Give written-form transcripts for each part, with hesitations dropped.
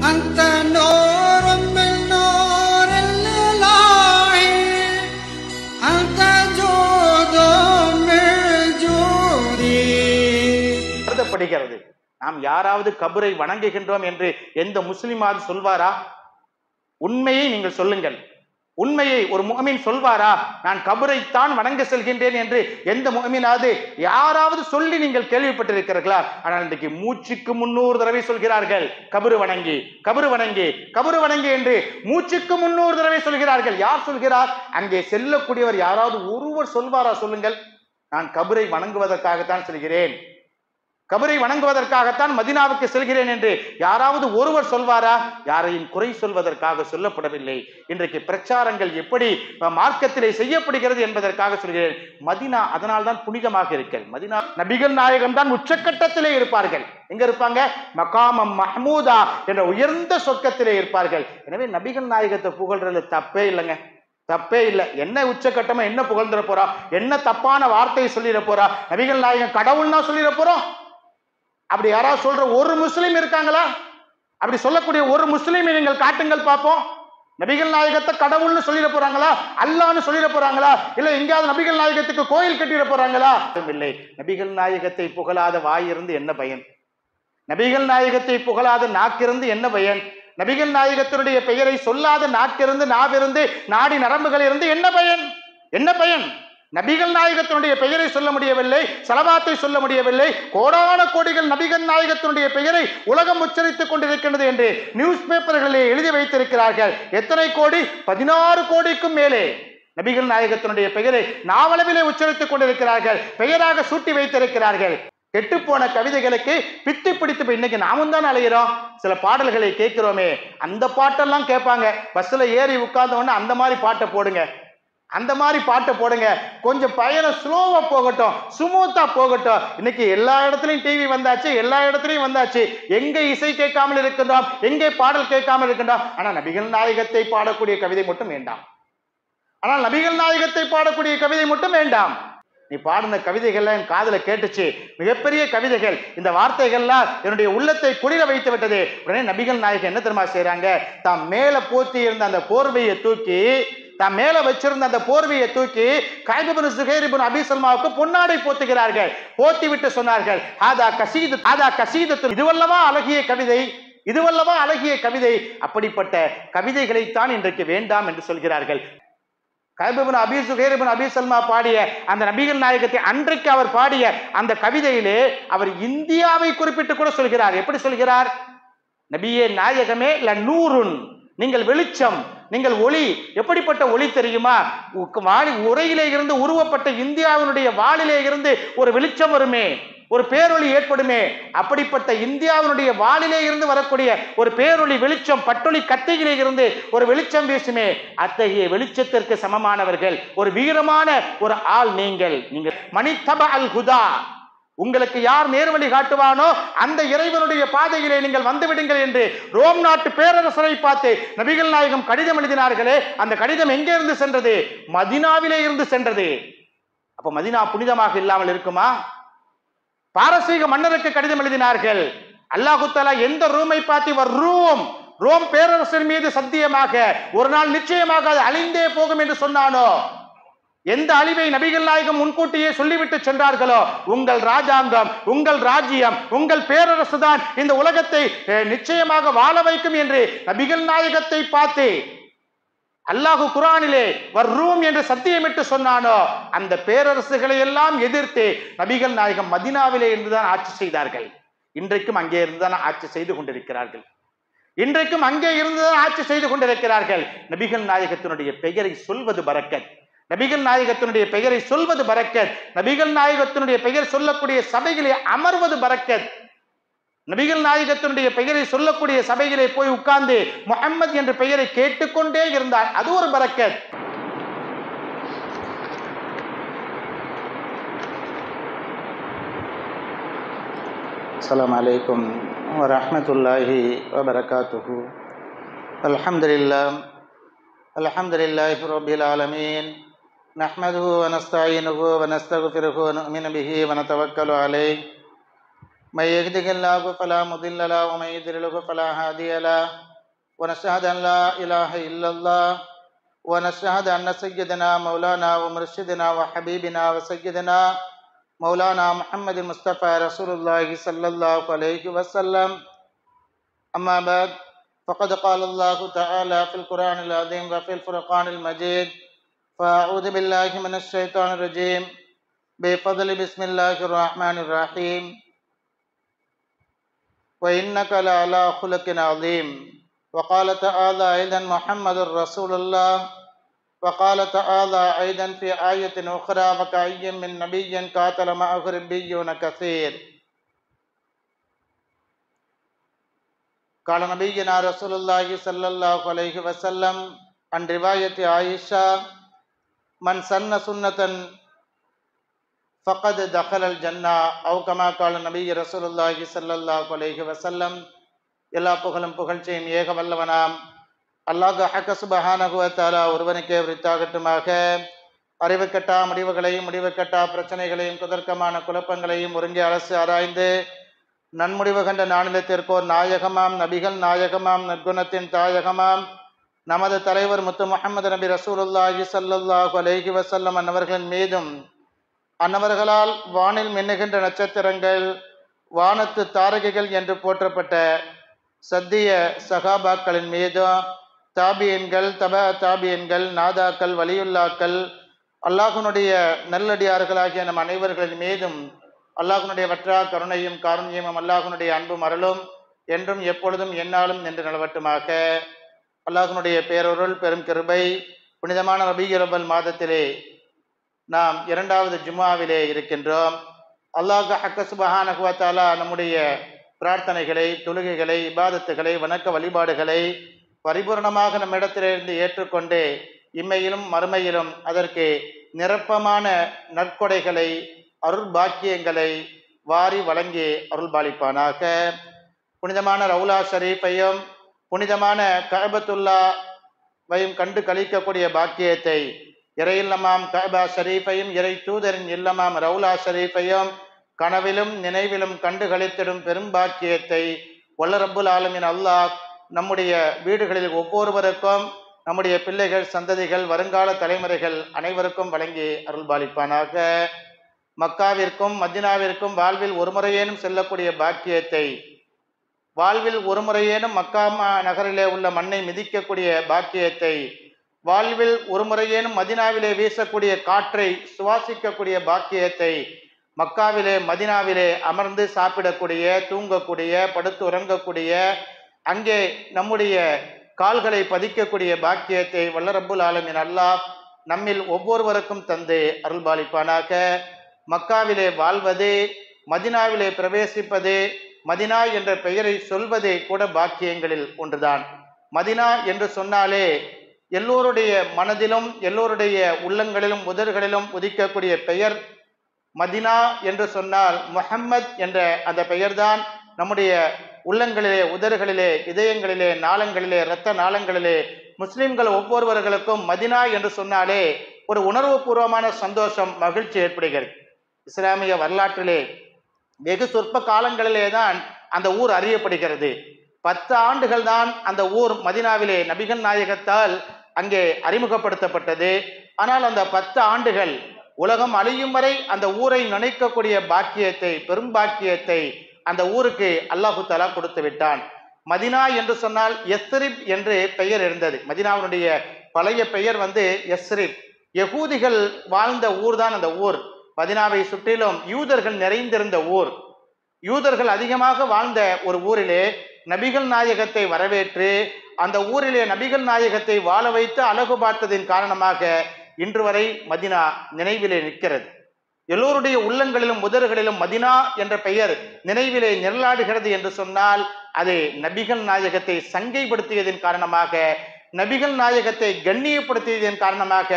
أنت نور من نور الله أنت جود من جودي. கருதப்படுகிறது. நாம் யாராவது கபரை வணங்குகின்றோம் என்று எந்த முஸ்லிமாவது சொல்வாரா? உண்மையை நீங்கள் சொல்லுங்கள். உண்மையை ஒரு முஃமின் சொல்வாரா? நான் கபரைத்தான் வணங்க செல்கின்றேன் என்று எந்த முஃமினாவது யாராவது சொல்லி நீங்கள் கேள்விப்பட்டிருக்கிறீர்களா? ஆனால் இன்றைக்கு மூச்சுக்கு 300 தடவை சொல்கிறார்கள் கபரு வணங்கி, கபரு வணங்கி, கபரு வணங்கி என்று மூச்சுக்கு 300 தடவை சொல்கிறார்கள். யார் சொல்கிறார்? அங்கே செல்லக்கூடியவர் யாராவது ஒருவர் சொல்வாரா? சொல்லுங்கள். நான் கபரை வணங்குவதற்காகத்தான் செல்கிறேன், கபரை வணங்குவதற்காகத்தான் மதீனாவுக்கு செல்கிறேன் என்று யாராவது ஒருவர் சொல்வாரா? யாரையும் குறை சொல்வதற்காக சொல்லப்படவில்லை. இன்றைக்கு பிரச்சாரங்கள் எப்படி மார்க்கத்திலே செய்யப்படுகிறது என்பதற்காக சொல்கிறேன். மதீனா அதனால் தான் புனிதமாக இருக்கிறது. மதீனா நபிகள் நாயகம் தான் உச்சக்கட்டத்திலே இருப்பார்கள். எங்க இருப்பாங்க? மகாமம் மஹ்மூதா என்ற உயர்ந்த சொர்க்கத்திலே இருப்பார்கள். எனவே நபிகள் நாயகத்தை புகழ்றது தப்பே இல்லைங்க, தப்பே இல்லை. என்ன உச்சக்கட்டமா என்ன புகழ்ந்துட போறா? என்ன தப்பான வார்த்தையை சொல்லிட போறா? நபிகள் நாயகம் கடவுள்னா சொல்லிட போறோம்? அப்படி யாராவது சொல்ற ஒரு முஸ்லீம் இருக்காங்களா? அப்படி சொல்லக்கூடிய ஒரு முஸ்லீமை நீங்கள் காட்டுங்கள் பார்ப்போம். நபிகள் நாயகத்தை கடவுள்னு சொல்லிட போறாங்களா? அல்லாஹ்னு சொல்லிட போறாங்களா? இல்ல எங்கேயாவது நபிகள் நாயகத்துக்கு கோயில் கட்டிட போறாங்களா? இல்லை. நபிகள் நாயகத்தை புகழாத வாயிருந்து என்ன பயன்? நபிகள் நாயகத்தை புகழாத நாக்கிருந்து என்ன பயன்? நபிகள் நாயகத்தினுடைய பெயரை சொல்லாத நாக்கிருந்து, நாவிருந்து, நாடி நரம்புகள் இருந்து என்ன பயன்? என்ன பயன்? நபிகள் நாயகத்தினுடைய பெயரை சொல்ல முடியவில்லை, ஸலவாத்தை சொல்ல முடியவில்லை. கோடான கோடிகள் நபிகள் நாயகத்தினுடைய பெயரை உலகம் உச்சரித்துக் கொண்டிருக்கின்றது என்று நியூஸ் பேப்பர்களிலே எழுதி வைத்திருக்கிறார்கள். எத்தனை கோடி? 16 கோடிக்கும் மேலே நபிகள் நாயகத்தினுடைய பெயரை நாவளவிலே உச்சரித்துக் கொண்டிருக்கிறார்கள், பெயராக சூட்டி வைத்திருக்கிறார்கள். கெட்டுப்போன கவிதைகளுக்கு பித்து பிடித்து இன்னைக்கு நாமும் தான் அலைகிறோம். சில பாடல்களை கேட்கிறோமே, அந்த பாட்டெல்லாம் கேட்பாங்க. பஸ்ல ஏறி உட்கார்ந்த உடனே அந்த மாதிரி பாட்டை போடுங்க, அந்த மாதிரி பாட்டை போடுங்க, கொஞ்சம் பயணம் ஸ்லோவா போகட்டும், சுமூத்தா போகட்டும். இன்னைக்கு எல்லா இடத்துலையும் டிவி வந்தாச்சு, எல்லா இடத்துலையும் வந்தாச்சு. எங்கே இசை கேட்காமல் இருக்கின்றோம், எங்கே பாடல் கேட்காமல் இருக்கின்றோம். ஆனா நபிகள் நாயகத்தை பாடக்கூடிய கவிதை மட்டும் வேண்டாம். ஆனால் நபிகள் நாயகத்தை பாடக்கூடிய கவிதை மட்டும் வேண்டாம். நீ பாடின கவிதைகள்லாம் என் காதுல கேட்டுச்சு, மிகப்பெரிய கவிதைகள். இந்த வார்த்தைகள்லாம் என்னுடைய உள்ளத்தை குளிர வைத்து விட்டது. உடனே நபிகள் நாயகம் என்ன தெரியுமா செய்யறாங்க? தாம் மேல போத்தி இருந்த அந்த போர்வையை தூக்கி, தாம் மேல வச்சிருந்த அந்த போர்வையை தூக்கி கஅப் இப்னு ஸுஹைர் இப்னு அபீ ஸல்மாவுக்கு பொன்னாடை போத்துகிறார்கள். போத்தி விட்டு சொன்னார்கள், ஹாதா கஸீது, ஹாதா கஸீதத்து, இதுவல்லவா அழகிய கவிதை, இதுவல்லவா அழகிய கவிதை. அப்படிப்பட்ட கவிதைகளைத்தான் இன்றைக்கு வேண்டாம் என்று சொல்கிறார்கள். கஅப் இப்னு அபீ ஸுஹைர் இப்னு அபீ ஸல்மா பாடிய அந்த நபிகள் நாயகத்தை அன்றைக்கு அவர் பாடிய அந்த கவிதையிலே அவர் இந்தியாவை குறிப்பிட்டு கூட சொல்கிறார். எப்படி சொல்கிறார்? நபியே நாயகமே ல நூருன், நீங்கள் வெளிச்சம், நீங்கள் ஒளி. எப்படிப்பட்ட ஒளி தெரியுமா? உரையிலே இருந்து உருவப்பட்ட இந்தியாவினுடைய வாளிலே இருந்து ஒரு வெளிச்சம் வருமே, ஒரு பேரொளி ஏற்படுமே. அப்படிப்பட்ட இந்தியாவினுடைய வாளிலே இருந்து வரக்கூடிய ஒரு பேரொளி வெளிச்சம், பட்டொளி கத்தையிலே இருந்து ஒரு வெளிச்சம் வீசுமே. அத்தகைய வெளிச்சத்திற்கு சமமானவர்கள், ஒரு வீரமான ஒரு ஆள் நீங்கள். நீங்கள் மணித்தப அல் ஹுதா, உங்களுக்கு யார் நேர்வழி காட்டுவானோ அந்த இறைவனுடைய பாதையிலே நீங்கள் வந்துவிடுங்கள் என்று ரோம் நாட்டு பேரரசரை பார்த்து நபிகள் நாயகம் கடிதம் எழுதினார்களே, அந்த கடிதம் எங்கே இருந்து சென்றது? மதீனாவிலே இருந்து சென்றது. அப்ப மதீனா புனிதமாக இல்லாமல் இருக்குமா? பாரசீக மன்னருக்கு கடிதம் எழுதினார்கள். அல்லாஹு தஆலா எந்த ரூமை பார்த்து இவர் ரோம் பேரரசின் மீது சத்தியமாக ஒரு நாள் நிச்சயமாக அது அழிந்தே போகும் என்று சொன்னானோ, எந்த அழிவை நபிகள் நாயகம் முன்கூட்டியே சொல்லிவிட்டு சென்றார்களோ, உங்கள் ராஜாங்கம், உங்கள் ராஜ்யம், உங்கள் பேரரசு தான் இந்த உலகத்தை நிச்சயமாக வாழ வைக்கும் என்று நபிகள் நாயகத்தை பார்த்து அல்லாஹு குர்ஆனிலே வர்ரூம் என்று சத்தியமிட்டு சொன்னானோ, அந்த பேரரசுகளை எல்லாம் எதிர்த்து நபிகள் நாயகம் மதீனாவிலே இருந்துதான் ஆட்சி செய்தார்கள். இன்றைக்கும் அங்கே இருந்துதான் ஆட்சி செய்து கொண்டிருக்கிறார்கள். இன்றைக்கும் அங்கே இருந்துதான் ஆட்சி செய்து கொண்டிருக்கிறார்கள். நபிகள் நாயகத்தினுடைய பெயரை சொல்வது பரக்கத், நபிகள் நாயகத்தினுடைய பெயரை சொல்வது பரக்கத், நபிகள் நாயகத்தினுடைய பெயர் சொல்லக்கூடிய சபைகளை அமர்வது பரக்கத். நபிகள் நாயகத்தினுடைய பெயரை சொல்லக்கூடிய சபைகளை போய் உட்கார்ந்து முஹம்மது என்ற பெயரை கேட்டுக்கொண்டே இருந்தார், அது ஒரு பரக்கத். அஸ்ஸலாமு அலைக்கும் வ ரஹ்மத்துல்லாஹி வ பரகாத்துஹு. அல்ஹம்துலில்லாஹி ரப்பில் ஆலமீன். நஹ்மதுஹு வ நஸ்தஈனுஹு வ நஸ்தக்ஃபிருஹு வ நு'மினு பிஹி வ நதவக்கலு அலைஹி من يهده الله فلا مضل له ومن يضلل فلا هادي له ونشهد أن لا إله إلا الله ونشهد أن سيدنا مولانا ومرشدنا وحبيبنا وسيدنا مولانا محمد المصطفى رسول الله صلى الله عليه وسلم. أما بعد فقد قال الله تعالى في القرآن العظيم وفي الفرقان المجيد فأعوذ بالله من الشيطان الرجيم بفضل بسم الله الرحمن الرحيم وإنك لعلى خلق عظيم. وقال تعالى أيضا محمد رسول الله. وقال تعالى أيضا في آية أخرى وكأي من نبي قاتل معه ربيون كثير. قال نبينا رسول الله صلى الله عليه وسلم عن رواية عائشة من سن سنة فقد دخل الجنة أو كما قال النبي رسول الله صلى الله عليه وسلم. எல்லா புகழும் புகழ்ச்சியும் ஏக வல்லவனாம் அல்லாஹ் ஹக்க சுப்ஹானஹு வ தஆலா ஒருவனுக்கே உரித்தாகட்டுமாக. அறிவுக்கட்டா முடிவுகளையும் முடிவுக்கட்டா பிரச்சனைகளையும் குதர்க்கமான குழப்பங்களையும் ஒருங்கே அரசு ஆராய்ந்து நன்முடிவு கண்ட நானிலத்திற்கோர் நாயகமாம் நபிகள் நாயகமாம் நற்குணத்தின் தாயகமாம் நமது தலைவர் முத்து முஹம்மது நபி ரசூலுல்லாஹி ஸல்லல்லாஹு அலைஹி வஸல்லம் அன்னவர்களின் மீதும் அன்னவர்களால் வானில் மின்னுகின்ற நட்சத்திரங்கள் வானத்து தாரகைகள் என்று போற்றப்பட்ட சத்திய சகாபாக்களின் மீதும் தாபியன்கள் தாபியன்கள் நாதாக்கள் வலியுல்லாக்கள் அல்லாஹ்வுடைய நல்லடியார்களாகிய நம் அனைவர்களின் மீதும் அல்லாஹ்வுடைய வற்றா கருணையும் காருண்யமும் அல்லாஹ்வுடைய அன்பும் அருளும் என்றும் எப்பொழுதும் எந்நாளும் என்று நிலவட்டுமாக. அல்லாஹ்வுடைய பேரருள் பெரும் கிருபை புனிதமான ரபீஉல் அவ்வல் மாதத்திலே நாம் இரண்டாவது ஜும்ஆவிலே இருக்கின்றோம். அல்லாஹ் ஹக்க சுப்ஹானஹு வ தஆலா நம்முடைய பிரார்த்தனைகளை தொழுகைகளை இபாதத்துகளை வணக்க வழிபாடுகளை பரிபூர்ணமாக நம்மிடத்திலிருந்து ஏற்றுக்கொண்டு இம்மையிலும் மறுமையிலும் அதற்கு நிரப்பமான நற்கொடைகளை அருள் பாக்கியங்களை வாரி வழங்கி அருள்பாலிப்பானாக. புனிதமான ரவுலா ஷரீஃபையும் புனிதமான கஅபத்துல்லாவையும் கண்டு கழிக்கக்கூடிய பாக்கியத்தை இறையில்லமாம் கஅபா ஷரீஃபையும் இறை தூதரின் இல்லமாம் ரவுலா ஷரீஃபையும் கனவிலும் நினைவிலும் கண்டு கழித்திடும் பெரும் பாக்கியத்தை வல்ல ரப்புல் ஆலமீன் அல்லாஹ் நம்முடைய வீடுகளில் ஒவ்வொருவருக்கும் நம்முடைய பிள்ளைகள் சந்ததிகள் வருங்கால தலைமுறைகள் அனைவருக்கும் வழங்கி அருள்பாலிப்பானாக. மக்காவிற்கும் மதினாவிற்கும் வாழ்வில் ஒருமுறையேனும் செல்லக்கூடிய பாக்கியத்தை வாழ்வில் ஒருமுறையேனும் மக்கா நகரிலே உள்ள மண்ணை மிதிக்கக்கூடிய பாக்கியத்தை வாழ்வில் ஒருமுறையேனும் மதினாவிலே வீசக்கூடிய காற்றை சுவாசிக்கக்கூடிய பாக்கியத்தை மக்காவிலே மதினாவிலே அமர்ந்து சாப்பிடக்கூடிய தூங்கக்கூடிய படுத்து உறங்கக்கூடிய அங்கே நம்முடைய கால்களை பதிக்கக்கூடிய பாக்கியத்தை வல்ல ரப்புல் ஆலமீன் அல்லாஹ் நம்மில் ஒவ்வொருவருக்கும் தந்து அருள்பாலிப்பானாக. மக்காவிலே வாழ்வது மதினாவிலே பிரவேசிப்பது மதினா என்ற பெயரை சொல்வது கூட பாக்கியங்களில் ஒன்றுதான். மதினா என்று சொன்னாலே எல்லோருடைய மனதிலும் எல்லோருடைய உள்ளங்களிலும் உதடுகளிலும் உதிக்கக்கூடிய பெயர் மதினா என்று சொன்னால் முஹம்மத் என்ற அந்த பெயர்தான் நம்முடைய உள்ளங்களிலே உதடுகளிலே இதயங்களிலே நாளங்களிலே இரத்த நாளங்களிலே முஸ்லிம்கள் ஒவ்வொருவர்களுக்கும் மதினா என்று சொன்னாலே ஒரு உணர்வுபூர்வமான சந்தோஷம் மகிழ்ச்சி ஏற்படுகிறது. இஸ்லாமிய வரலாற்றிலே வெகு சொற்ப காலங்களிலே தான் அந்த ஊர் அறியப்படுகிறது. 10 ஆண்டுகள் தான் அந்த ஊர் மதினாவிலே நபிகள் நாயகத்தால் அங்கே அறிமுகப்படுத்தப்பட்டது. ஆனால் அந்த 10 ஆண்டுகள் உலகம் அழியும் வரை அந்த ஊரை நினைக்கக்கூடிய பாக்கியத்தை பெரும் பாக்கியத்தை அந்த ஊருக்கு அல்லாஹு தஆலா கொடுத்து விட்டான். மதினா என்று சொன்னால் யஸ்ரிப் என்று பெயர் இருந்தது. மதினாவுடைய பழைய பெயர் யஸ்ரிப். யகூதிகள் வாழ்ந்த ஊர் தான் அந்த ஊர். மதினாவை சுற்றிலும் யூதர்கள் நிறைந்திருந்த ஊர். யூதர்கள் அதிகமாக வாழ்ந்த ஒரு ஊரிலே நபிகள் நாயகத்தை வரவேற்று அந்த ஊரிலே நபிகள் நாயகத்தை வாழ வைத்து அழகு பார்த்ததின் காரணமாக இன்று வரை மதினா நினைவிலே நிற்கிறது. எல்லோருடைய உள்ளங்களிலும் உதடுகளிலும் மதினா என்ற பெயர் நினைவிலே நிழலாடுகிறது என்று சொன்னால் அது நபிகள் நாயகத்தை சங்கைப்படுத்தியதன் காரணமாக, நபிகள் நாயகத்தை கண்ணியப்படுத்தியதன் காரணமாக,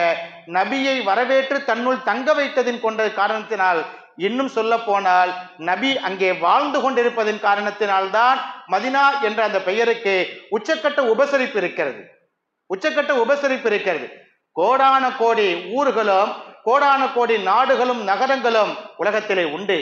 நபியை வரவேற்று தன்னுள் தங்க வைத்ததின் கொண்ட காரணத்தினால், இன்னும் சொல்ல போனால் நபி அங்கே வாழ்ந்து கொண்டிருப்பதன் காரணத்தினால்தான் மதினா என்ற அந்த பெயருக்கு உச்சக்கட்ட உபசரிப்பு இருக்கிறது. உச்சக்கட்ட உபசரிப்பு இருக்கிறது. கோடான கோடி ஊர்களும் கோடான கோடி நாடுகளும் நகரங்களும் உலகத்திலே உண்டு.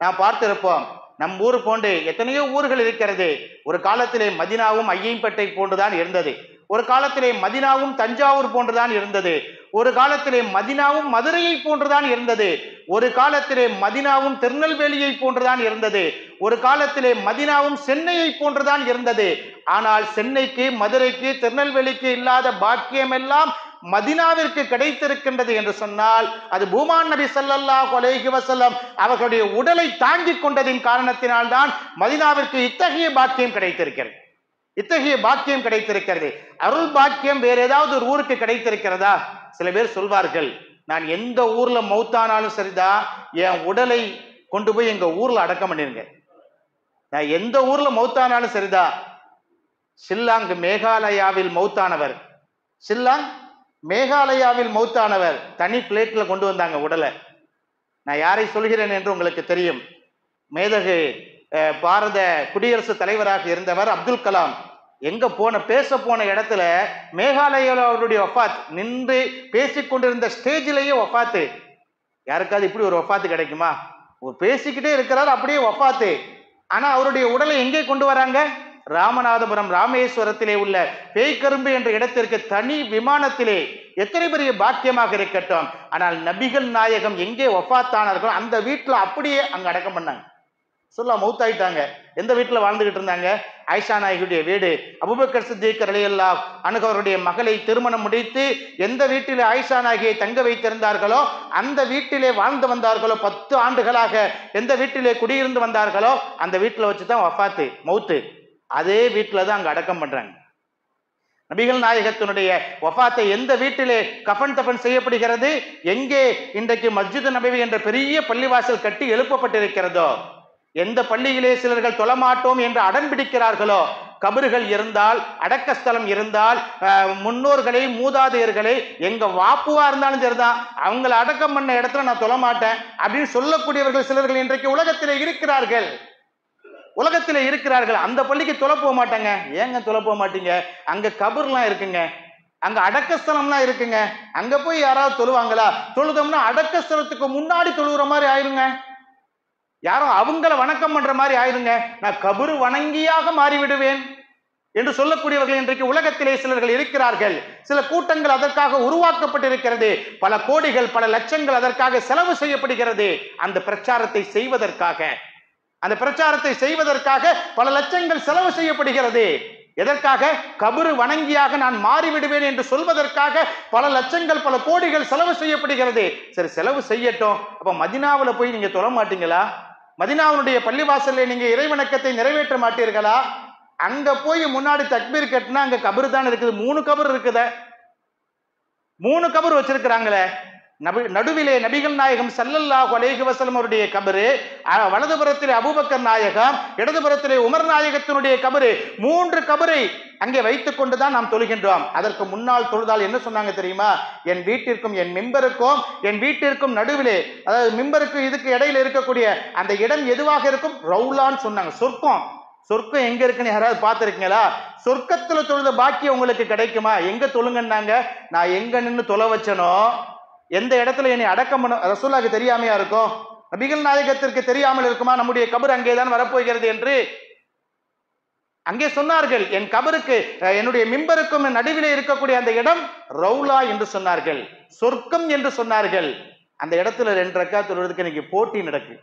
நாம் பார்த்திருப்போம். நம் ஊர் போன்று எத்தனையோ ஊர்கள் இருக்கிறது. ஒரு காலத்திலே மதினாவும் ஐயம்பேட்டை போன்றுதான் இருந்தது. ஒரு காலத்திலே மதினாவும் தஞ்சாவூர் போன்றுதான் இருந்தது. ஒரு காலத்திலே மதினாவும் மதுரையை போன்றுதான் இருந்தது. ஒரு காலத்திலே மதினாவும் திருநெல்வேலியை போன்றுதான் இருந்தது. ஒரு காலத்திலே மதினாவும் சென்னையை போன்றுதான் இருந்தது. ஆனால் சென்னைக்கு, மதுரைக்கு, திருநெல்வேலிக்கு இல்லாத பாக்கியம் எல்லாம் மதினாவிற்கு கிடைத்திருக்கின்றது என்று சொன்னால் அது பூமான் நபி ஸல்லல்லாஹு அலைஹி வஸல்லம் அவர்களுடைய உடலை தாங்கிக் கொண்டதின் காரணத்தினால்தான் மதினாவிற்கு இத்தகைய பாக்கியம் கிடைத்திருக்கிறது. இத்தகைய பாக்கியம் கிடைத்திருக்கிறது. அருள் பாக்கியம் வேற ஏதாவது ஒரு ஊருக்கு கிடைத்திருக்கிறதா? சில பேர் சொல்வார்கள், நான் எந்த ஊர்ல மௌத்தானாலும் சரிதான், என் உடலை கொண்டு போய் எங்க ஊர்ல அடக்கம் பண்ணிருங்க. நான் எந்த ஊர்ல மௌத்தானாலும் சரிதான். ஷில்லாங் மேகாலயாவில் மௌத்தானவர், ஷில்லாங் மேகாலயாவில் மௌத்தானவர் தனி பிளேட்ல கொண்டு வந்தாங்க உடலை. நான் யாரை சொல்கிறேன் என்று உங்களுக்கு தெரியும். மேதகு பாரத குடியரசுத் தலைவராக இருந்தவர் அப்துல் கலாம் எங்க பேச போன இடத்துல மேகாலயாவில் அவருடைய வஃபாத், நின்று பேசிக்கொண்டிருந்த ஸ்டேஜிலேயே வஃபாத்து. யாருக்காவது இப்படி ஒரு வஃபாத்து கிடைக்குமா? பேசிக்கிட்டே இருக்கிறார், அப்படியே வஃபாத்து. ஆனா அவருடைய உடலை எங்கே கொண்டு வராங்க? ராமநாதபுரம் ராமேஸ்வரத்திலே உள்ள பேய்கரும்பு என்ற இடத்திற்கு தனி விமானத்திலே. எத்தனை பெரிய பாக்கியமாக இருக்கட்டும். ஆனால் நபிகள் நாயகம் எங்கே வஃபாத்தானார்களோ அந்த வீட்டுல அப்படியே அங்க அடக்கம் பண்ணாங்க. சொல்ல மௌத்தாயிட்டாங்க. எந்த வீட்டுல வாழ்ந்துகிட்டு இருந்தாங்க? ஆயிஷா நாயகியுடைய வீடு. அபூபக்கர் சித்திக் ரலியல்லாஹு அன்ஹு அவருடைய மகளை திருமணம் முடித்து எந்த வீட்டிலே ஆயிஷா நாயகியை தங்க வைத்திருந்தார்களோ அந்த வீட்டிலே வாழ்ந்து வந்தார்களோ, 10 ஆண்டுகளாக எந்த வீட்டிலே குடியிருந்து வந்தார்களோ அந்த வீட்டுல வச்சுதான் வஃபாத்து, மௌத்து. அதே வீட்டுல தான் அங்க அடக்கம் பண்றாங்க. நபிகள் நாயகத்தினுடைய வஃபாத்தை எந்த வீட்டிலே கஃன் தஃபன் செய்யப்படுகிறது? எங்கே இன்றைக்கு மஸ்ஜித் நபவி என்ற பெரிய பள்ளிவாசல் கட்டி எழுப்பப்பட்டிருக்கிறதோ, எந்த பள்ளியிலே சிலர்கள் தொழமாட்டோம் என்று அடம் பிடிக்கிறார்களோ, கபறுகள் இருந்தால், அடக்கஸ்தலம் இருந்தால், முன்னோர்களை, மூதாதையர்களை, எங்க வாப்புவா இருந்தாலும் சரிதான், அவங்களை அடக்கம் பண்ண இடத்துல நான் தொழமாட்டேன் அப்படின்னு சொல்லக்கூடியவர்கள் சிலர்கள் இன்றைக்கு உலகத்திலே இருக்கிறார்கள். உலகத்திலே இருக்கிறார்கள். அந்த பள்ளிக்கு தொலை போக மாட்டாங்க. ஏங்க தொலை போக மாட்டீங்க? அங்க கபர்லாம் இருக்குங்க, அங்க அடக்கஸ்தலம்லாம் இருக்குங்க. அங்க போய் யாராவது தொழுவாங்களா? தொழுதோம்னா அடக்கஸ்தலத்துக்கு முன்னாடி தொழுகிற மாதிரி ஆயிருங்க. யாரும் அவங்கள வணக்கம் பண்ற மாதிரி ஆயிருங்க. நான் கபரு வணங்கியாக மாறிவிடுவேன் என்று சொல்லக்கூடியவர்கள் இன்றைக்கு உலகத்திலே சிலர்கள் இருக்கிறார்கள். சில கூட்டங்கள் அதற்காக உருவாக்கப்பட்டிருக்கிறது. பல கோடிகள், பல லட்சங்கள் அதற்காக செலவு செய்யப்படுகிறது. அந்த பிரச்சாரத்தை செய்வதற்காக, அந்த பிரச்சாரத்தை செய்வதற்காக பல லட்சங்கள் செலவு செய்யப்படுகிறது. எதற்காக? கபரு வணங்கியாக நான் மாறிவிடுவேன் என்று சொல்வதற்காக பல லட்சங்கள், பல கோடிகள் செலவு செய்யப்படுகிறது. சரி, செலவு செய்யட்டும். அப்ப மதினாவுல போய் நீங்க தொழ மாட்டீங்களா? மதினாவுடைய பள்ளிவாசல்ல நீங்க இறைவணக்கத்தை நிறைவேற்ற மாட்டீர்களா? அங்க போய் முன்னாடி தக்பீர் கட்டினா அங்க கபரு தான் இருக்குது. 3 கபர் இருக்குது, 3 கபர் வச்சிருக்கிறாங்களே. நடுவிலே நபிகள் நாயகம் ஸல்லல்லாஹு அலைஹி வஸல்லம் அவருடைய கபரு, வலதுபுறத்திலே அபூபக்கர் நாயகம், இடதுபுறத்திலே உமர் நாயகத்தினுடைய கபரு, 3 கபரை அங்கே வைத்துக் கொண்டுதான் நாம் தொழுகின்றோம். அதற்கு முன்னால் தொழுதால் என்ன சொன்னாங்க தெரியுமா? என் வீட்டிற்கும் என் மிம்பருக்கும், என் வீட்டிற்கும் நடுவிலே, அதாவது மிம்பருக்கு இதுக்கு இடையில இருக்கக்கூடிய அந்த இடம் எதுவாக இருக்கும்? ரவுலான்னு சொன்னாங்க. சொர்க்கம். சொர்க்கம் எங்க இருக்குன்னு யாராவது பார்த்திருக்கீங்களா? சொர்க்கத்துல தொழுத பாக்கியம் உங்களுக்கு கிடைக்குமா? எங்க தொழுங்கன்னாங்க. நான் எங்க நின்று தொலை வச்சனோ, எந்த இடத்துல என்னை அடக்கம் பண்ண ரசூலுல்லாஹ்க்கு தெரியாமையா இருக்கும்? நபிகள் நாயகத்திற்கு தெரியாமல் இருக்குமா நம்முடைய கபர் அங்கேதான் வரப்போகிறது என்று? அங்கே சொன்னார்கள், என் கபருக்கு, என்னுடைய மிம்பருக்கும் நடுவிலே இருக்கக்கூடிய அந்த இடம் ரவுலா என்று சொன்னார்கள், சொர்க்கம் என்று சொன்னார்கள். அந்த இடத்துல 2 ரக்காத் தொழுவதற்கு இன்னைக்கு போட்டி நடக்கு.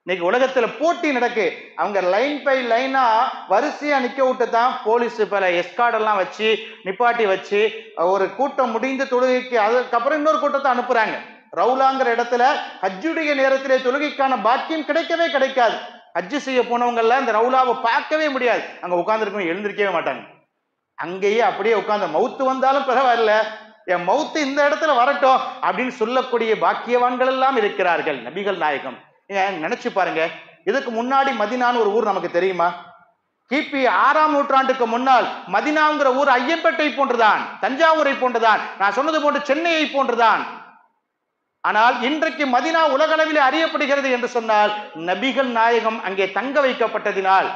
இன்னைக்கு உலகத்துல போட்டி நடக்கு. அவங்க லைன் பை லைனா வரிசையா நிக்க விட்டு தான் போலீஸ் பல எஸ்கார்டெல்லாம் வச்சு நிப்பாட்டி வச்சு ஒரு கூட்டம் முடிந்து தொழுகைக்கு அதுக்கப்புறம் இன்னொரு கூட்டத்தை அனுப்புறாங்க. ரவுலாங்கிற இடத்துல ஹஜ்ஜுடைய நேரத்திலே தொழுகைக்கான பாக்கியம் கிடைக்கவே கிடைக்காது. ஹஜ்ஜு செய்ய போனவங்க எல்லாம் இந்த ரவுலாவை பார்க்கவே முடியாது. அங்க உட்கார்ந்துருக்கவங்க எழுந்திருக்கவே மாட்டாங்க. அங்கேயே அப்படியே உட்கார்ந்து மவுத்து வந்தாலும் பரவாயில்ல, என் மவுத்து இந்த இடத்துல வரட்டும் அப்படின்னு சொல்லக்கூடிய பாக்கியவான்கள் எல்லாம் இருக்கிறார்கள். நபிகள் நாயகம் நினைச்சு பாருங்க. இதுக்கு முன்னாடி மதினான்னு ஒரு ஊர் நமக்கு தெரியுமா? கிபி 6ஆம் நூற்றாண்டுக்கு முன்னால் மதினாங்கிற ஊர் ஐயம்பேட்டை போன்றுதான், தஞ்சாவூரை போன்றுதான், நான் சொன்னது போன்று சென்னையை போன்றுதான். ஆனால் இன்றைக்கு மதினா உலகளவில் அறியப்படுகிறது என்று சொன்னால் நபிகள் நாயகம் அங்கே தங்க வைக்கப்பட்டதினால்,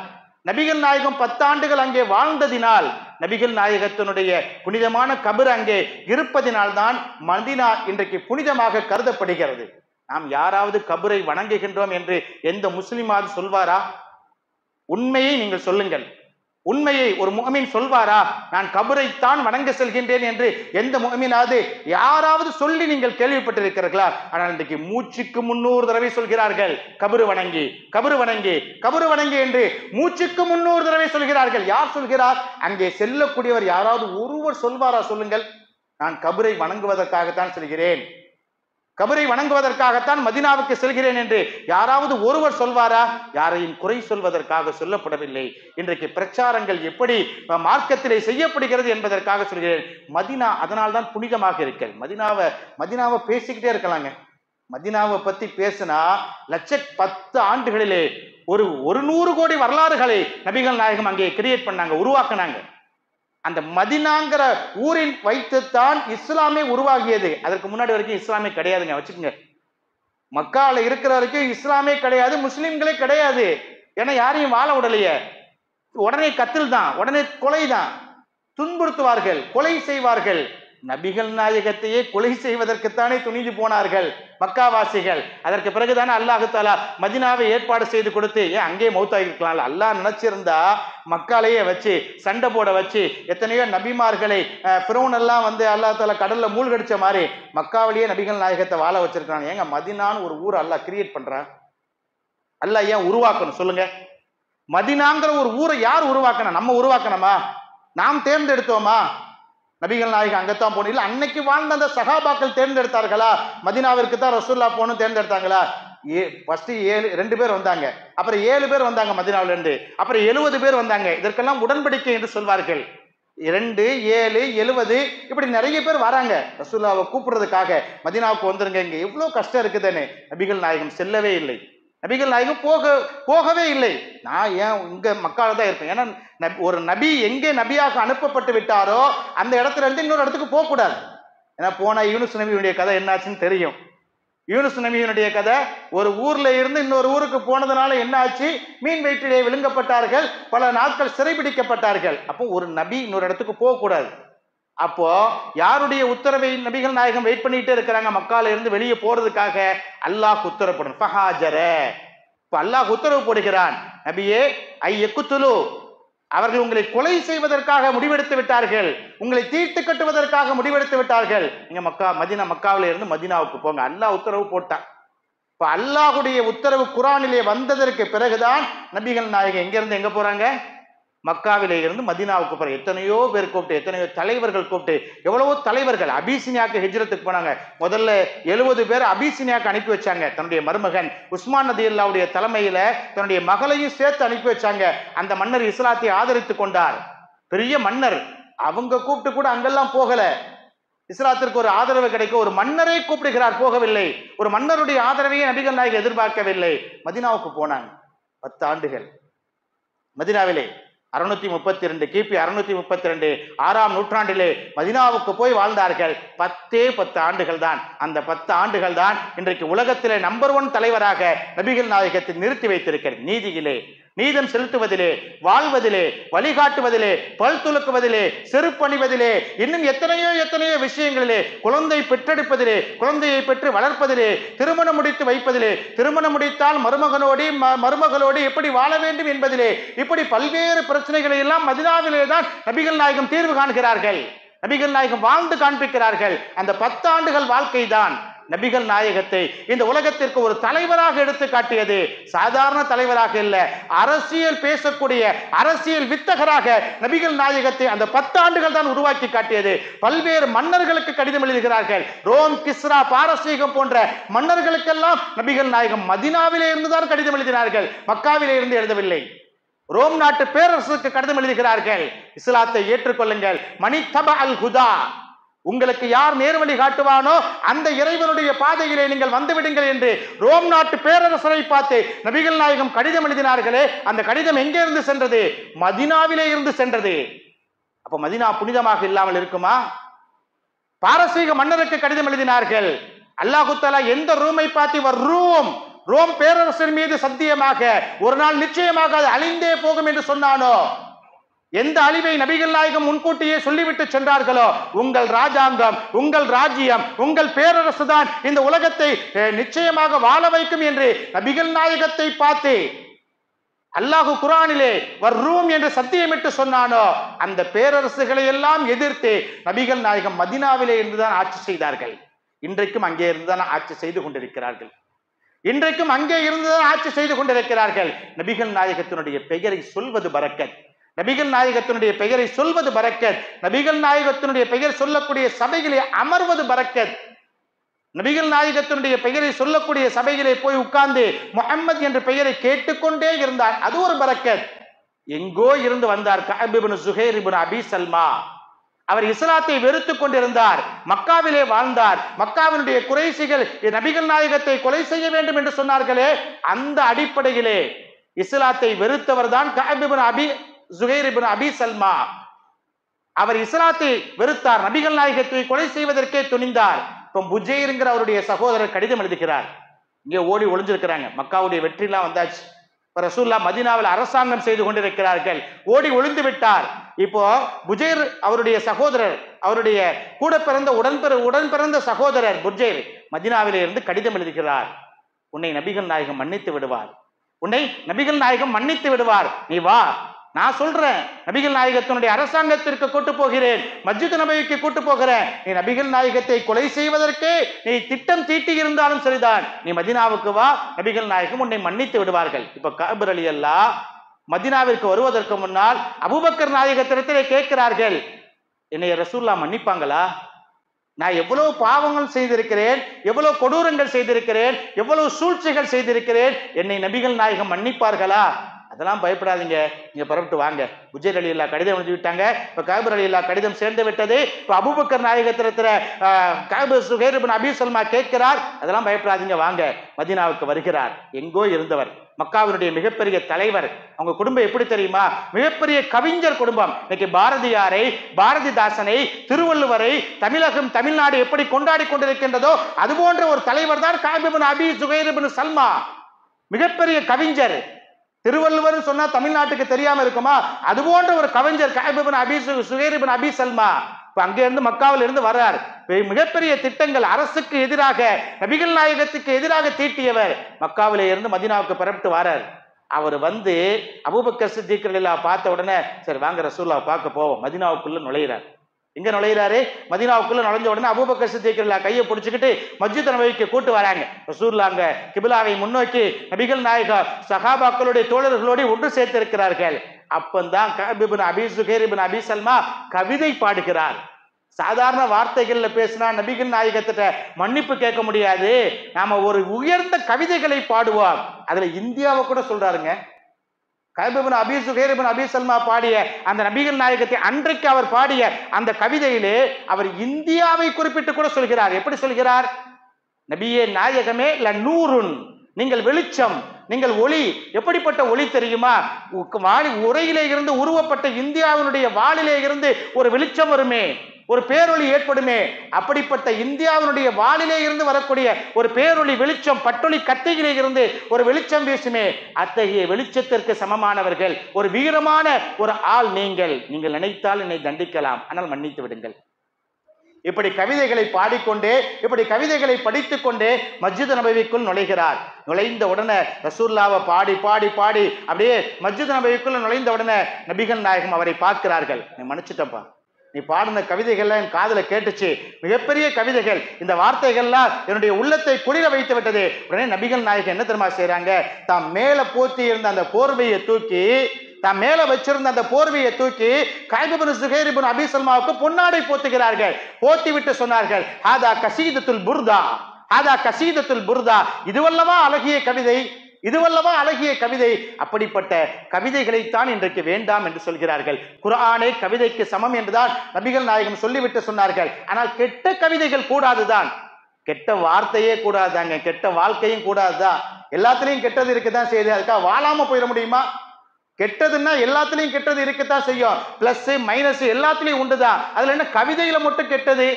நபிகள் நாயகம் 10 ஆண்டுகள் அங்கே வாழ்ந்ததினால், நபிகள் நாயகத்தினுடைய புனிதமான கபர் அங்கே இருப்பதினால் தான் மதினா இன்றைக்கு புனிதமாக கருதப்படுகிறது. நாம் யாராவது கபரை வணங்குகின்றோம் என்று எந்த முஸ்லிமாவது சொல்வாரா? உண்மையை நீங்கள் சொல்லுங்கள். உண்மையை ஒரு முஃமின் சொல்வாரா? நான் கபரைத்தான் வணங்க செல்கின்றேன் என்று எந்த முஃமினாவது யாராவது சொல்லி நீங்கள் கேள்விப்பட்டிருக்கிறீர்களா? ஆனால் இன்றைக்கு மூச்சுக்கு 300 தடவை சொல்கிறார்கள் கபரு வணங்கி, கபரு வணங்கி, கபரு வணங்கி என்று மூச்சுக்கு 300 தடவை சொல்கிறார்கள். யார் சொல்கிறார்? அங்கே செல்லக்கூடியவர் யாராவது ஒருவர் சொல்வாரா? சொல்லுங்கள். நான் கபரை வணங்குவதற்காகத்தான் செல்கிறேன், கபரை வணங்குவதற்காகத்தான் மதீனாவுக்கு செல்கிறேன் என்று யாராவது ஒருவர் சொல்வாரா? யாரையும் குறை சொல்வதற்காக சொல்லப்படவில்லை. இன்றைக்கு பிரச்சாரங்கள் எப்படி மார்க்கத்திலே செய்யப்படுகிறது என்பதற்காக சொல்கிறேன். மதீனா அதனால்தான் புனிதமாக இருக்கிறது. மதீனாவை பேசிக்கிட்டே இருக்கலாங்க. மதீனாவை பத்தி பேசினா 10 ஆண்டுகளிலே ஒரு 100 கோடி வரலாறுகளை நபிகள் நாயகம் அங்கே கிரியேட் பண்ணாங்க, உருவாக்குனாங்க. அந்த மதீனாங்கிற ஊரில் வைத்துத்தான் இஸ்லாமே உருவாகியது. அதற்கு முன்னாடி வரைக்கும் இஸ்லாமே கிடையாதுங்க, வச்சுக்கோங்க. மக்கால இருக்கிற வரைக்கும் இஸ்லாமே கிடையாது, முஸ்லிம்களே கிடையாது. ஏன்னா யாரையும் வாழ விடலையே. உடனே கத்தில் தான், உடனே கொலை தான், துன்புறுத்துவார்கள், கொலை செய்வார்கள். நபிகள் நாயகத்தையே கொலை செய்வதற்குத்தானே துணிஞ்சு போனார்கள் மக்காவாசிகள். அதற்கு பிறகுதானே அல்லாஹ் தஆலா மதீனாவை ஏற்பாடு செய்து கொடுத்து, ஏன் அங்கேயே மௌத்தாகிருக்கலாம். அல்லாஹ் நினைச்சிருந்தா மக்காலேயே வச்சு சண்டை போட வச்சு எத்தனையோ நபிமார்களை ஃபிரௌன் எல்லாம் வந்து அல்லாஹ் தஆலா கடல்ல மூழ்கடிச்ச மாதிரி மக்காவிலேயே நபிகள் நாயகத்தை வாழ வச்சிருக்காங்க. ஏங்க மதீனான்னு ஒரு ஊர் அல்லாஹ் கிரியேட் பண்றான்? அல்லாஹ் ஏன் உருவாக்கணும் சொல்லுங்க? மதீனாங்கிற ஒரு ஊரை யார் உருவாக்கணும்? நம்ம உருவாக்கணுமா? நாம் தேர்ந்தெடுத்தோமா? நபிகள் நாயகம் அங்கத்தான் போன இல்ல, அன்னைக்கு வாழ்ந்த அந்த சஹாபாக்கள் தேர்ந்தெடுத்தார்களா? மதீனாவிற்கு தான் ரசூலுல்லாஹ் போகணும் தேர்ந்தெடுத்தாங்களா? ஃபர்ஸ்ட் 2 பேர் வந்தாங்க, அப்புறம் 7 பேர் வந்தாங்க மதீனாவில இருந்து, அப்புறம் 70 பேர் வந்தாங்க. இதற்கெல்லாம் உடன்படிக்கை என்று சொல்வார்கள். 2, 7, 70 இப்படி நிறைய பேர் வராங்க ரசூலுல்லாஹ்வை கூப்பிடுறதுக்காக. மதீனாவுக்கு வந்துருங்க, இங்க எவ்வளவு கஷ்டம் இருக்குதுன்னு. நபிகள் நாயகம் செல்லவே இல்லை, நபிகள் நாயகம் போகவே இல்லை. நான் ஏன் இங்க மக்கால தான் இருப்பேன். ஏன்னா ஒரு நபி எங்கே நபியாக அனுப்பப்பட்டு விட்டாரோ அந்த இடத்துல இருந்து இன்னொரு இடத்துக்கு போக கூடாது. ஏன்னா போனா யூனுஸ் நபியுடைய கதை என்னாச்சுன்னு தெரியும். யூனுஸ் நபியினுடைய கதை, ஒரு ஊர்ல இருந்து இன்னொரு ஊருக்கு போனதுனால என்ன ஆச்சு? மீன் வயிற்றிலே விழுங்கப்பட்டார்கள், பல நாட்கள் சிறைபிடிக்கப்பட்டார்கள். அப்போ ஒரு நபி இன்னொரு இடத்துக்கு போக கூடாது. அப்போ யாருடைய உத்தரவை நபிகள் நாயகம் வெயிட் பண்ணிட்டே இருக்கிறாங்க? மக்கால இருந்து வெளியே போறதுக்காக அல்லாஹ் உத்தரப்படும். ஃபஹாஜர, இப்ப அல்லாஹ் உத்தரவு போடுகிறான், நபியே ஐயக்குத்துலு, அவர்கள் உங்களை கொலை செய்வதற்காக முடிவெடுத்து விட்டார்கள், உங்களை தீர்த்து கட்டுவதற்காக முடிவெடுத்து விட்டார்கள். நீங்க மக்காவில இருந்து மதீனாவுக்கு போங்க. அல்லாஹ் உத்தரவு போட்டான். இப்ப அல்லாஹுடைய உத்தரவு குர்ஆனிலே வந்ததற்கு பிறகுதான் நபிகள் நாயகம் எங்க இருந்து எங்க போறாங்க? மக்காவிலே இருந்து மதீனாவுக்கு போற. எத்தனையோ பேர் கூப்பிட்டு, எத்தனையோ தலைவர்கள் கூப்பிட்டு, எவ்வளவோ தலைவர்கள் அபிசீனியாக்கு ஹிஜ்ரத்துக்கு போனாங்க. முதல்ல 70 பேர் அபிசீனியாக்கு அனுப்பி வச்சாங்க. தன்னுடைய மருமகன் உஸ்மான் ரலியல்லாஹுடைய தலைமையில தன்னுடைய மகளையும் சேர்த்து அனுப்பி வச்சாங்க. அந்த மன்னர் இஸ்லாத்தை ஆதரித்து கொண்டார், பெரிய மன்னர். அவங்க கூப்பிட்டு கூட அங்கெல்லாம் போகல. இஸ்லாத்திற்கு ஒரு ஆதரவு கிடைக்க ஒரு மன்னரை கூப்பிடுகிறார், போகவில்லை. ஒரு மன்னருடைய ஆதரவையே நபிகள் நாயகம் எதிர்பார்க்கவில்லை. மதீனாவுக்கு போனாங்க 10 ஆண்டுகள். மதீனாவிலே 632 கிபி 632 6ஆம் நூற்றாண்டிலே மதீனாவுக்கு போய் வாழ்ந்தார்கள். 10 ஆண்டுகள் தான். அந்த 10 ஆண்டுகள் தான் இன்றைக்கு உலகத்திலே நம்பர் 1 தலைவராக நபிகள் நாயகத்தை நிறுத்தி வைத்திருக்கிறது. நீதியிலே, நீதம் செலுத்துவதிலே, வாழ்வதிலே, வழிகாட்டுவதிலே, பல் துலக்குவதிலே, செருப்பணிவதிலே, இன்னும் எத்தனையோ விஷயங்களிலே, குழந்தை பெற்றெடுப்பதிலே, குழந்தையை பெற்று வளர்ப்பதிலே, திருமணம் முடித்து வைப்பதிலே, திருமணம் முடித்தால் மருமகளோடு எப்படி வாழ வேண்டும் என்பதிலே, இப்படி பல்வேறு பிரச்சனைகளை எல்லாம் மதீனாவிலே தான் நபிகள் நாயகம் தீர்வு காண்கிறார்கள். நபிகள் நாயகம் வாழ்ந்து காண்பிக்கிறார்கள். அந்த 10 ஆண்டுகள் வாழ்க்கை தான் நபிகள் நாயகத்தை இந்த உலகத்திற்கு ஒரு தலைவராக எடுத்து காட்டியது. சாதாரண தலைவராக இல்ல, அரசியல் பேசக்கூடிய அரசியல் வித்தகராக நபிகள் நாயகத்தை அந்த 10 ஆண்டுகள் தான் உருவாக்கி காட்டியது. பல்வேறு மன்னர்களுக்கு கடிதம் எழுதுகிறார்கள். ரோம், கிஸ்ரா, பாரசீகம் போன்ற மன்னர்களுக்கெல்லாம் நபிகள் நாயகம் மதீனாவிலே இருந்துதான் கடிதம் எழுதினார்கள், மக்காவிலே இருந்து எழுதவில்லை. ரோம் நாட்டு பேரரசுக்கு கடிதம் எழுதுகிறார்கள், இஸ்லாத்தை ஏற்றுக்கொள்ளுங்கள், மணி தப அல் ஹுதா, உங்களுக்கு யார் நேர்வழி காட்டுவானோ அந்த இறைவனுடைய பாதையிலே நீங்கள் வந்துவிடுங்கள் என்று ரோம் நாட்டு பேரரசரை பார்த்து நபிகள் நாயகம் கடிதம் எழுதினார்களே, அந்த கடிதம் எங்கே இருந்து சென்றது? மதீனாவிலே இருந்து சென்றது. அப்ப மதீனா புனிதமாக இல்லாமல் இருக்குமா? பாரசீக மன்னருக்கு கடிதம் எழுதினார்கள். அல்லாஹ் தஆலா எந்த ரூமை பார்த்து ரோம் பேரரசின் மீது சத்தியமாக ஒரு நாள் நிச்சயமாக அது அழிந்தே போகும் என்று சொன்னானோ, எந்த அழிவை நபிகள் நாயகம் முன்கூட்டியே சொல்லிவிட்டு சென்றார்களோ, உங்கள் ராஜாங்கம், உங்கள் ராஜ்யம், உங்கள் பேரரசு தான் இந்த உலகத்தை நிச்சயமாக வாழ வைக்கும் என்று நபிகள் நாயகத்தை பார்த்து அல்லாஹு குர்ஆனிலே வர்ரூம் என்று சத்தியமிட்டு சொன்னானோ, அந்த பேரரசுகளை எல்லாம் எதிர்த்து நபிகள் நாயகம் மதீனாவிலே இருந்துதான் ஆட்சி செய்தார்கள். இன்றைக்கும் அங்கே இருந்துதான் ஆட்சி செய்து கொண்டிருக்கிறார்கள். இன்றைக்கும் அங்கே இருந்துதான் ஆட்சி செய்து கொண்டிருக்கிறார்கள். நபிகள் நாயகத்தினுடைய பெயரை சொல்வது பரக்கத். நபிகள் நாயகத்தினுடைய பெயரை சொல்வது பரக்கத். நபிகள் நாயகத்தினுடைய பெயர் சொல்லக்கூடிய சபைகளை அமர்வது பரக்கத். நபிகள் நாயகத்தினுடைய பெயரை சொல்லக்கூடிய சபையிலே போய் உட்கார்ந்து முஹம்மது என்ற பெயரை கேட்டுக்கொண்டே இருந்தார். அது ஒரு பரக்கத். எங்கோ இருந்து வந்தார் கஅப் இப்னு ஸுஹைர் இப்னு அபீ ஸல்மா. அவர் இஸ்லாத்தை வெறுத்து கொண்டிருந்தார். மக்காவிலே வாழ்ந்தார். மக்காவினுடைய குறைஷிகள் நபிகள் நாயகத்தை கொலை செய்ய வேண்டும் என்று சொன்னார்களே, அந்த அடிப்படையிலே இஸ்லாத்தை வெறுத்தவர் தான் கஅப் இப்னு ஸுஹைர் இப்னு அபீ ஸல்மா. அவர் இஸ்லாத்தை வெறுத்தார். நபிகள் நாயகத்தை கொலை செய்வதற்கே துணிந்தார். இப்போ புஜைர்ங்கிற அவருடைய சகோதரர் கடிதம் எழுதுகிறார். இங்கே ஓடி ஒளிஞ்சிருக்கிறாங்க. மக்காவுடைய வெற்றிலாம் வந்தாச்சு. இப்போ ரசூல்லா மதீனாவில் அரசாங்கம் செய்து கொண்டிருக்கிறார்கள். ஓடி ஒளிந்து விட்டார். இப்போ புஜைர் அவருடைய சகோதரர், அவருடைய கூட பிறந்த உடன் பிறந்த சகோதரர் புஜைர் மதீனாவிலே இருந்து கடிதம் எழுதுகிறார். உன்னை நபிகள் நாயகம் மன்னித்து விடுவார். உன்னை நபிகள் நாயகம் மன்னித்து விடுவார். நீ வா, நான் சொல்றேன். நபிகள் நாயகத்தினுடைய அரசாங்கத்திற்கு கூட்டு போகிறேன். மஸ்ஜித் நபவிக்கு கூட்டு போகிறேன். நீ நபிகள் நாயகத்தை கொலை செய்வதற்கே நீ திட்டம் தீட்டி இருந்தாலும் சரிதான், நீ மதீனாவுக்கு வா, நபிகள் நாயகம் உன்னை மன்னித்து விடுவார்கள். இப்ப கஅப் ரலியல்லாஹ் மதீனாவிற்கு வருவதற்கு முன்னால் அபூபக்கர் நாயகத்திடத்திலே கேட்கிறார்கள், என்னை ரசூல்லா மன்னிப்பாங்களா? நான் எவ்வளவு பாவங்கள் செய்திருக்கிறேன், எவ்வளவு கொடூரங்கள் செய்திருக்கிறேன், எவ்வளவு சூழ்ச்சிகள் செய்திருக்கிறேன், என்னை நபிகள் நாயகம் மன்னிப்பார்களா? அதெல்லாம் பயப்படாதீங்க, நீங்க புறப்பட்டு வாங்க. புஜைர் ரலியல்லாஹ் கடிதம் எழுதி விட்டாங்க. இப்ப கஅப் ரலியல்லாஹ் கடிதம் சேர்ந்து விட்டது. இப்ப அபூபக்கர் நாயகத்திடத்துல கஅப் ஸுஹைர் இப்னு அபீ ஸல்மா கேட்கிறார். அதெல்லாம் பயப்படாதீங்க, வாங்க. மதீனாவுக்கு வருகிறார். எங்கோ இருந்தவர், மக்காவினுடைய மிகப்பெரிய தலைவர். அவங்க குடும்பம் எப்படி தெரியுமா? மிகப்பெரிய கவிஞர் குடும்பம். இன்னைக்கு பாரதியாரை, பாரதிதாசனை, திருவள்ளுவரை தமிழகம், தமிழ்நாடு எப்படி கொண்டாடி கொண்டிருக்கின்றதோ அது போன்ற ஒரு தலைவர் தான் கஅப் இப்னு ஸுஹைர் இப்னு ஸல்மா. மிகப்பெரிய கவிஞர். திருவள்ளுவர் சொன்னா தமிழ்நாட்டுக்கு தெரியாம இருக்குமா? அது போன்ற ஒரு கவிஞர் கஅப் இப்னு ஸுஹைர் இப்னு அபீ ஸல்மா. இப்ப அங்க இருந்து மக்காவில் இருந்து வர்றார். மிகப்பெரிய திட்டங்கள் அரசுக்கு எதிராக, நபிகள் நாயகத்துக்கு எதிராக தீட்டியவர். மக்காவிலே இருந்து மதீனாவுக்கு புறப்பட்டு வரார். அவர் வந்து அபூபக்கர் சித்திக் ரலியல்லாஹு பார்த்த உடனே, சரி வாங்க ரசூலுல்லாஹ் பார்க்க போவோம். மதீனாவுக்குள்ள நுழைகிறார். எங்க நுழைகிறாரு? மதீனாவுக்குள்ள நுழைஞ்ச உடனே அபூபக்கர் சித்திக் ரலியல்லாஹு கையை பிடிச்சிக்கிட்டு மஸ்ஜித் நபவிக்கு கூட்டு வராங்க. ரசூலுல்லாஹ் அங்க கிபிலாவை முன்னோக்கி நபிகள் நாயகம் சஹாபாக்களுடைய தோழர்களோடு ஒன்று சேர்த்து இருக்கிறார்கள். அப்பந்தான் கஅப் இப்னு ஸுஹைர் இப்னு அபீ ஸல்மா கவிதை பாடுகிறார். சாதாரண வார்த்தைகள்ல பேசினா நபிகள் நாயகத்திட்ட மன்னிப்பு கேட்க முடியாது. நாம ஒரு உயர்ந்த கவிதைகளை பாடுவோம். அதுல இந்தியாவை கூட சொல்றாருங்க. கஅப் இப்னு ஸுஹைர் இப்னு அபீ ஸல்மா பாடிய அந்த நபிகள் நாயகத்தை அன்றைக்கு அவர் பாடிய அந்த கவிதையிலே அவர் இந்தியாவை குறிப்பிட்டு கூட சொல்கிறார். எப்படி சொல்கிறார்? நபியே நாயகமே லநூருன், நீங்கள் வெளிச்சம், நீங்கள் ஒளி. எப்படிப்பட்ட ஒளி தெரியுமா? உரையிலே இருந்து உருவப்பட்ட இந்தியாவினுடைய வாளிலே இருந்து ஒரு வெளிச்சம் வருமே, ஒரு பேரொளி ஏற்படுமே. அப்படிப்பட்ட இந்தியாவினுடைய வாளிலே இருந்து வரக்கூடிய ஒரு பேரொளி வெளிச்சம், பட்டொளி கத்தியிலே இருந்து ஒரு வெளிச்சம் வீசுமே. அத்தகைய வெளிச்சத்திற்கு சமமானவர்கள், ஒரு வீரமான ஒரு ஆள் நீங்கள். நீங்கள் நினைத்தால் என்னை தண்டிக்கலாம், ஆனால் மன்னித்து விடுங்கள். இப்படி கவிதைகளை பாடிக்கொண்டே, இப்படி கவிதைகளை படித்துக் கொண்டே மஸ்ஜித் நபவிக்குள் நுழைகிறார். நுழைந்த உடனே ரசூலுல்லாஹ்வை பாடி பாடி பாடி அப்படியே மஸ்ஜித் நபவிக்குள் நுழைந்த உடனே நபிகள் நாயகம் அவரை பார்க்கிறார்கள். நீ மன்னிச்சுட்டப்பா, நீ பாடின கவிதைகள்லாம் என் காதுல கேட்டுச்சு, மிகப்பெரிய கவிதைகள், இந்த வார்த்தைகள்லாம் என்னுடைய உள்ளத்தை குளிர வைத்து விட்டது. உடனே நபிகள் நாயகம் என்ன தெரியுமா செய்யறாங்க? தாம் மேல போத்தி இருந்த அந்த போர்வையை தூக்கி, தாம் மேல வச்சிருந்த அந்த போர்வையை தூக்கி கஅப் இப்னு ஸுஹைர் இப்னு அபீ ஸல்மாவுக்கு பொன்னாடை போத்துகிறார்கள். போத்தி விட்டு சொன்னார்கள், ஹாதா கஸீதத்துல் புர்தா, ஹாதா கஸீதத்துல் புர்தா. இதுவல்லவா அழகிய கவிதை, இதுவல்லவா அழகிய கவிதை. அப்படிப்பட்ட கவிதைகளைத்தான் இன்றைக்கு வேண்டாம் என்று சொல்கிறார்கள். குர்ஆனே கவிதைக்கு சமம் என்றுதான் நபிகள் நாயகம் சொல்லிவிட்டு சொன்னார்கள். ஆனால் கெட்ட கவிதைகள் கூடாதுதான், கெட்ட வார்த்தையே கூடாதாங்க, கெட்ட வாழ்க்கையும் கூடாதுதான். எல்லாத்துலயும் கெட்டது இருக்குதான் செய்யுது, அதுக்காக வாழாம போயிட முடியுமா? கெட்டதுன்னா எல்லாத்துலயும் கெட்டது இருக்கத்தான் செய்யும். பிளஸ் மைனஸ் எல்லாத்துலயும் உண்டுதான். அதுல என்ன கவிதையில மட்டும் கெட்டது?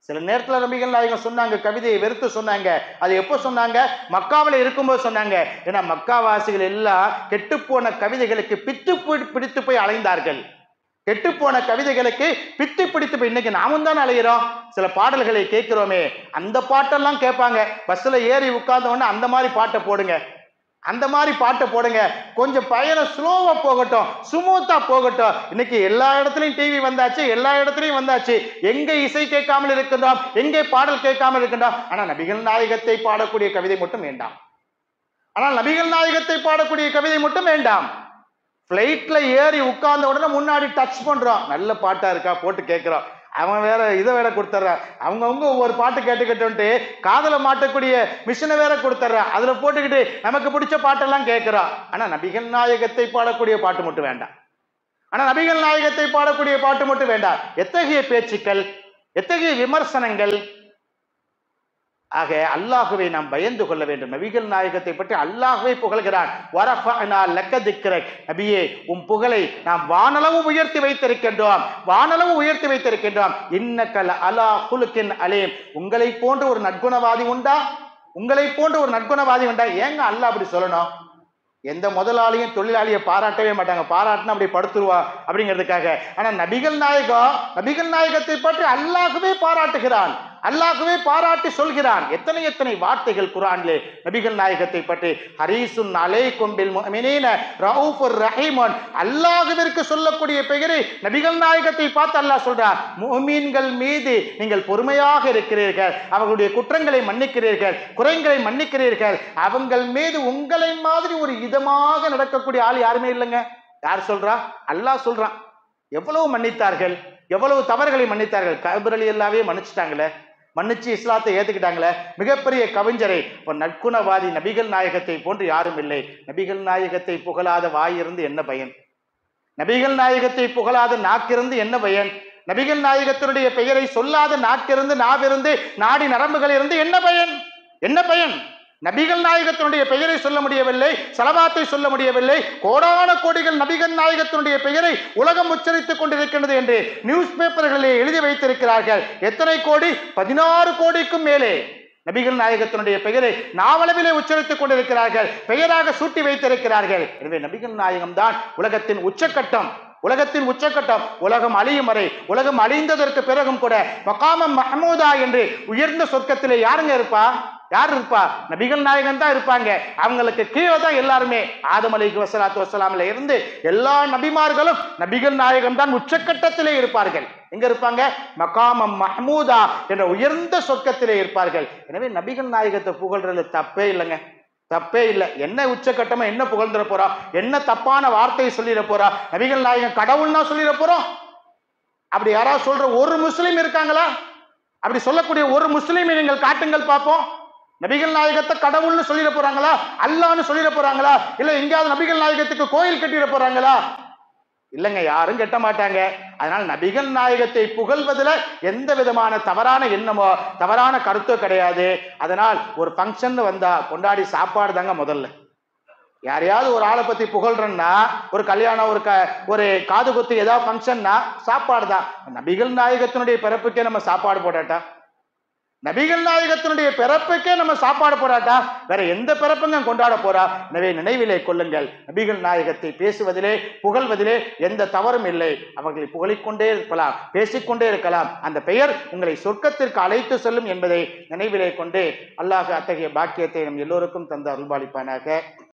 சில நேரத்துல நபிகள் நாயகம் சொன்னாங்க, கவிதையை வெறுத்து சொன்னாங்க. அது எப்போ சொன்னாங்க? மக்காவில இருக்கும்போது சொன்னாங்க. ஏன்னா மக்காவாசிகள் எல்லாம் கெட்டு போன கவிதைகளுக்கு பிடித்து போய் அலைந்தார்கள். கெட்டுப்போன கவிதைகளுக்கு பித்து பிடித்து இன்னைக்கு நாமும் தான் அலைகிறோம். சில பாடல்களை கேட்கிறோமே, அந்த பாட்டெல்லாம் கேட்பாங்க. பஸ்ல ஏறி உட்கார்ந்த உடனே அந்த மாதிரி பாட்டை போடுங்க, அந்த மாதிரி பாட்டை போடுங்க, கொஞ்சம் பயணம் ஸ்லோவா போகட்டும், ஸ்மூத்தா போகட்டும். இன்னைக்கு எல்லா இடத்துலயும் டிவி வந்தாச்சு, எல்லா இடத்துலயும் வந்தாச்சு. எங்க இசை கேட்காமல் இருக்கின்றோம், எங்கே பாடல் கேட்காமல் இருக்கின்றோம். ஆனா நபிகள் நாயகத்தை பாடக்கூடிய கவிதை மட்டும் வேண்டாம். ஆனால் நபிகள் நாயகத்தை பாடக்கூடிய கவிதை மட்டும் வேண்டாம். பிளைட்ல ஏறி உட்கார்ந்த உடனே முன்னாடி டச் பண்றோம், நல்ல பாட்டா இருக்கா போட்டு கேட்கிறோம். அவன் வேற இதை வேற கொடுத்துட்றான். அவங்கவுங்க ஒவ்வொரு பாட்டு கேட்டுக்கிட்டு காதல மாட்டக்கூடிய மிஷினை வேற கொடுத்துட்றான். அதுல போட்டுக்கிட்டு நமக்கு பிடிச்ச பாட்டெல்லாம் கேட்கிறோம். ஆனா நபிகள் நாயகத்தை பாடக்கூடிய பாட்டு மட்டும் வேண்டாம். ஆனா நபிகள் நாயகத்தை பாடக்கூடிய பாட்டு மட்டும் வேண்டாம். எத்தகைய பேச்சுக்கள், எத்தகைய விமர்சனங்கள். ஆக அல்லாஹுவை நாம் பயந்து கொள்ள வேண்டும். நபிகள் நாயகத்தை பற்றி அல்லாஹுவை புகழ்கிறான். வரஃபஅனா லக திக்ரக், நபியே உம் புகழை நாம் வானளவு உயர்த்தி வைத்திருக்கின்றோம், வானளவு உயர்த்தி வைத்திருக்கின்றோம். இன்னக லஅலா குலுகின் அலீம், உங்களை போன்ற ஒரு நற்குணவாதி உண்டா? உங்களை போன்ற ஒரு நற்குணவாதி உண்டா? ஏங்க அல்லாஹ் அப்படி சொல்லணும்? எந்த முதலாளியும் தொழிலாளியை பாராட்டவே மாட்டாங்க, பாராட்டினா அப்படி படுத்துருவா அப்படிங்கிறதுக்காக. ஆனா நபிகள் நாயகத்தை பற்றி அல்லாஹ்வே பாராட்டுகிறான், அல்லாஹ்வே பாராட்டி சொல்கிறான். எத்தனை எத்தனை வார்த்தைகள் குர்ஆனிலே நபிகள் நாயகத்தை பற்றி. ஹரீசுன் அலைக்கும் பில் முஃமினீன ரഊஃபுர் ரஹீமுன், அல்லாஹ்விற்கு சொல்லக்கூடிய பெயரை நபிகள் நாயகத்தை பார்த்து அல்லாஹ் சொல்றான். முஃமின்கள் மீது நீங்கள் பொறுமையாக இருக்கிறீர்கள், அவர்களுடைய குற்றங்களை மன்னிக்கிறீர்கள், குறைகளை மன்னிக்கிறீர்கள், அவங்கள் மீது உங்களை மாதிரி ஒரு இதமாக நடக்கக்கூடிய ஆள் யாருமே இல்லைங்க. யார் சொல்றா? அல்லாஹ் சொல்றான். எவ்வளவு மன்னித்தார்கள், எவ்வளவு தவறுகளை மன்னித்தார்கள். கஅப் ரலியல்லாஹு மன்னிச்சிட்டாங்களே, மன்னிச்சு இஸ்லாத்தை ஏத்துக்கிட்டாங்களே. மிகப்பெரிய கவிஞரை, நற்குணவாதி நபிகள் நாயகத்தை போன்று யாரும் இல்லை. நபிகள் நாயகத்தை புகழாத வாயிருந்து என்ன பயன்? நபிகள் நாயகத்தை புகழாத நாக்கிருந்து என்ன பயன்? நபிகள் நாயகத்தினுடைய பெயரை சொல்லாத நாக்கிருந்து, நாவிருந்து, நாடி நரம்புகள் இருந்து என்ன பயன்? என்ன பயன்? நபிகள் நாயகத்தினுடைய பெயரை சொல்ல முடியவில்லை, ஸலவாத்தை சொல்ல முடியவில்லை. கோடான கோடிகள் நபிகள் நாயகத்தினுடைய பெயரை உலகம் உச்சரித்துக் கொண்டிருக்கின்றது என்று நியூஸ் பேப்பர்களிலே எழுதி வைத்திருக்கிறார்கள். எத்தனை கோடி? 16 கோடிக்கும் மேலே நபிகள் நாயகத்தினுடைய பெயரை நாவளவிலே உச்சரித்துக் கொண்டிருக்கிறார்கள், பெயராக சூட்டி வைத்திருக்கிறார்கள். எனவே நபிகள் நாயகம் தான் உலகத்தின் உச்சக்கட்டம், உலகத்தின் உச்சக்கட்டம். உலகம் அழியும் வரை, உலகம் அழிந்ததற்கு பிறகும் கூட மகாமம் மஹமூதா என்று உயர்ந்த சொர்க்கத்திலே யாருங்க இருப்பா? யார் இருப்பா? நபிகள் நாயகம் தான் இருப்பாங்க. அவங்களுக்கு கீழே தான் எல்லாருமே. ஆதம் அலைஹிஸ்ஸலாத்து வஸ்ஸலாம்ல இருந்து எல்லா நபிமார்களும் நபிகள் நாயகம் தான் உச்சக்கட்டத்திலே இருப்பார்கள். எங்க இருப்பாங்க? மகாமம் மஹமூதா என்ற உயர்ந்த சொர்க்கத்திலே இருப்பார்கள். எனவே நபிகள் நாயகத்தை புகழ்றது தப்பே இல்லைங்க, தப்பே இல்லை. என்ன உச்சக்கட்டமா என்ன புகழ்ந்துட போறோம்? என்ன தப்பான வார்த்தையை சொல்லிட போறோம்? நபிகள் நாயகம் கடவுள்னா சொல்லிட போறோம்? அப்படி யாராவது சொல்ற ஒரு முஸ்லீம் இருக்காங்களா? அப்படி சொல்லக்கூடிய ஒரு முஸ்லீமை நீங்கள் காட்டுங்கள் பார்ப்போம். நபிகள் நாயகத்தை கடவுள்னு சொல்லிட போறாங்களா? அல்லாஹ்னு சொல்லிட போறாங்களா? இல்ல எங்கேயாவது நபிகள் நாயகத்துக்கு கோயில் கட்டிட போறாங்களா? இல்லைங்க, யாரும் கட்ட மாட்டாங்க. அதனால் நபிகள் நாயகத்தை புகழ்வதில் எந்த விதமான தவறான எண்ணமோ தவறான கருத்தோ கிடையாது. அதனால் ஒரு ஃபங்க்ஷன் வந்தா கொண்டாடி சாப்பாடு தாங்க முதல்ல. யாரையாவது ஒரு ஆளை பத்தி புகழ்றேன்னா, ஒரு கல்யாணம், ஒரு காது குத்து, ஏதாவது ஃபங்க்ஷன்னா சாப்பாடு தான். நபிகள் நாயகத்தினுடைய பிறப்புக்கே நம்ம சாப்பாடு போடாட்டா, நபிகள் நாயகத்தினுடைய பிறப்புக்கே நம்ம சாப்பாடு போராட்டா வேற எந்த பிறப்புங்க கொண்டாட போறா? எனவே நினைவிலே கொள்ளுங்கள், நபிகள் நாயகத்தை பேசுவதிலே புகழ்வதிலே எந்த தவறும் இல்லை. அவர்களை புகழிக்கொண்டே இருக்கலாம், பேசிக்கொண்டே இருக்கலாம். அந்த பெயர் உங்களை சொர்க்கத்திற்கு அழைத்து செல்லும் என்பதை நினைவிலே கொண்டு அல்லாஹ் அத்தகைய பாக்கியத்தை நம் எல்லோருக்கும் தந்து அருள்பாலிப்பானாக.